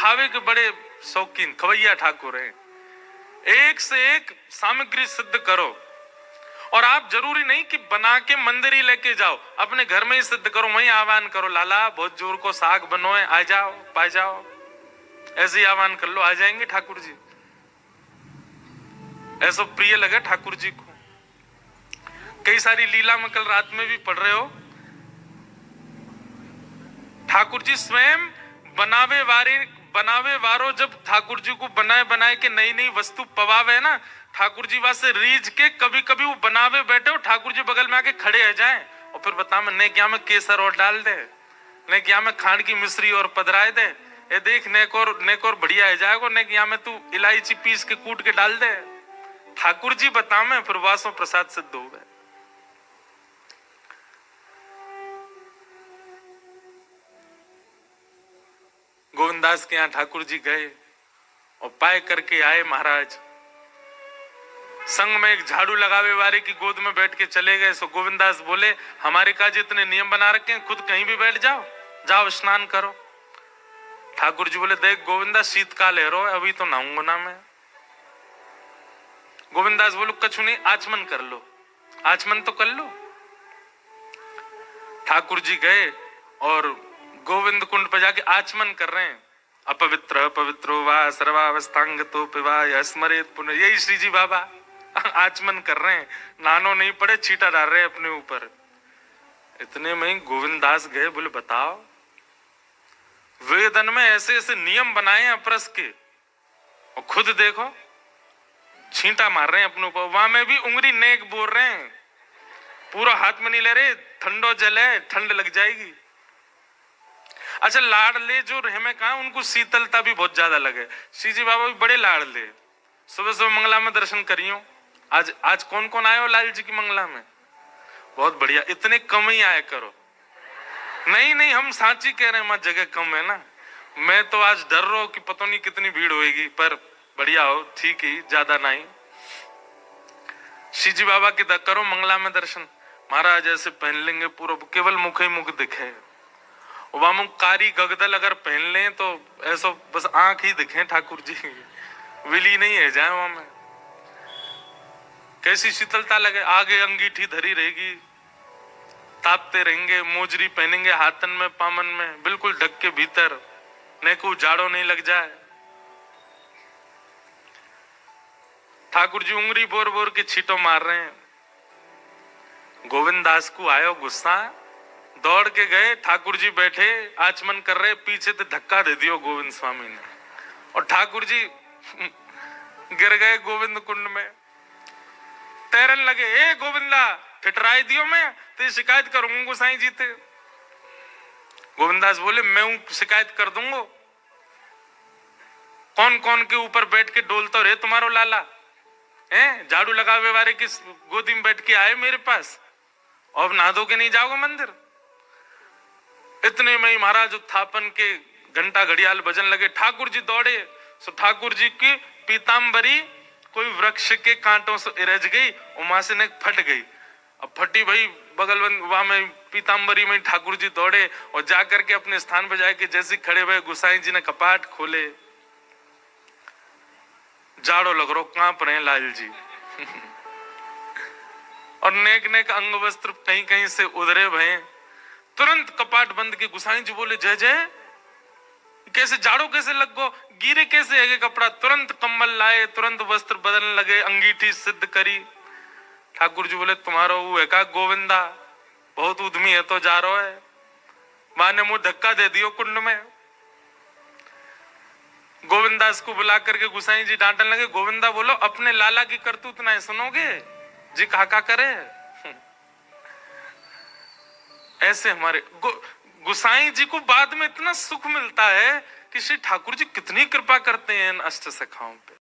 खावे के बड़े शौकीन खवैया ठाकुर हैं। एक से एक सामग्री सिद्ध करो, और आप जरूरी नहीं कि बना के मंदिर ही लेके जाओ, अपने घर में ही सिद्ध करो, वहीं आह्वान करो, लाला बहुत जोर को साग बनोए, आ जाओ पा जाओ, ऐसे ही आह्वान कर लो, आ जाएंगे ठाकुर जी। ऐसा प्रिय लगे ठाकुर जी को। कई सारी लीला में कल रात में भी पढ़ रहे हो, ठाकुर जी स्वयं बनावे वारो जब ठाकुर जी को बनाए बनाए के नई नई वस्तु पवावे ना, ठाकुर जी वासे रीझ के कभी कभी वो बनावे बैठे हो, ठाकुर जी बगल में आके खड़े हो जाए और फिर बता मैं ने क्या में केसर और डाल दे, ने क्या में खांड की मिश्री और पधराए दे, ये देख नेक और बढ़िया है जाएगा, ने क्या में तू इलायची पीस के कूट के डाल दे, ठाकुर जी बता में फिर वासों प्रसाद सिद्ध हो गए। गोविंदास के यहाँ ठाकुर जी गए और पाए करके आए महाराज, संग में एक झाड़ू लगावे वाले की गोद में बैठ के चले गए। सो गोविंदास बोले हमारे काज इतने नियम बना रखे हैं, खुद कहीं भी बैठ जाओ, जाओ स्नान करो। ठाकुर जी बोले देख गोविंदास शीतकाल है रो, अभी तो नहाऊंगा ना मैं। गोविंदास बोलो कछु नहीं, आचमन कर लो, आचमन तो कर लो। ठाकुर जी गए और गोविंद कुंड पर जाके आचमन कर रहे हैं। अपवित्र पवित्रो वा सर्वावस्थांग तो पिवा स्मरेत पुनः, यही श्री जी बाबा आचमन कर रहे हैं, नानो नहीं पड़े, छीटा डाल रहे हैं अपने ऊपर। इतने में ही गोविंदास गए, बोले बताओ वेदन में ऐसे ऐसे नियम बनाए हैं अपरस के, और खुद देखो छींटा मार रहे हैं अपने ऊपर, वहां में भी उंगली नेक बोल रहे हैं, पूरा हाथ में नहीं ले रहे, ठंडो जल है ठंड लग जाएगी। अच्छा लाडले जो हमें कहा उनको शीतलता भी बहुत ज्यादा लगे, श्री जी बाबा भी बड़े लाडले। सुबह सुबह मंगला में दर्शन करियो, आज कौन कौन आए हो लाल जी की मंगला में? बहुत बढ़िया, इतने कम ही आया करो। नहीं हम सांची कह रहे हैं, वहां जगह कम है ना। मैं तो आज डर रहा हूं कि पता नहीं कितनी भीड़ होगी, पर बढ़िया हो, ठीक ही, ज्यादा नहीं। श्री जी बाबा की करो मंगला में दर्शन, महाराज ऐसे पहन लेंगे पूरा, केवल मुख ही मुख दिखे, वहां कारी गगदल अगर पहन लें तो ऐसा बस आंख ही दिखे ठाकुर जी, विली नहीं है जाए वहां में। कैसी शीतलता लगे, आगे अंगीठी धरी रहेगी, तापते रहेंगे, मोजरी पहनेंगे हाथन में पामन में, बिल्कुल ढक के भीतर, न को जाड़ो नहीं लग जाए। ठाकुर जी उंगली बोर बोर के छीटो मार रहे हैं। गोविंदास को आयो गुस्सा, दौड़ के गए, ठाकुर जी बैठे आचमन कर रहे, पीछे से धक्का दे दियो गोविंद स्वामी ने, और ठाकुर जी गिर गए गोविंद कुंड में, तैरन लगे। ए गोविंदा ठिठराई दियो, मैं तेरी शिकायत करूंगा गोसाई जी ते। गोविंदास बोले मैं शिकायत कर दूंगा, कौन कौन के ऊपर बैठ के डोलता रहे तुम्हारो लाला है, झाड़ू लगावे वाले की गोदी में बैठ के आए मेरे पास, और नहा धो के नहीं जाओगे मंदिर। इतने में ही महाराज उत्थापन के घंटा घड़ियाल बजन लगे, ठाकुर जी दौड़े। सो ठाकुर जी की पीताम्बरी कोई वृक्ष के कांटों से इरज गई, वहां से ने फट गई। अब फटी भाई बगल वहां में पीताम्बरी में ठाकुर जी दौड़े और जाकर के अपने स्थान पर जाके जैसे खड़े हुए गुसाई जी ने कपाट खोले, जाड़ो लग रो, कांप रहे लाल जी और नेक नेक अंग वस्त्र कहीं कहीं से उधरे भये। तुरंत कपाट बंद के गुसाई जी बोले जय जय, कैसे जाड़ो कैसे लग गो, गिरे कैसे है कपड़ा? तुरंत कम्बल लाए, तुरंत वस्त्र बदलने लगे, अंगीठी सिद्ध करी। ठाकुर जी बोले तुम्हारा वो है का गोविंदा, बहुत उद्यमी है तो जा रहा है। मां ने मुंह धक्का दे दियो कुंड में। गोविंदास को बुला करके गुसाई जी डांटने लगे, गोविंदा बोलो अपने लाला की करतूत नहीं सुनोगे जी, काका करे ऐसे। हमारे गुसाई जी को बाद में इतना सुख मिलता है कि श्री ठाकुर जी कितनी कृपा करते हैं इन अष्ट सखाओं पे।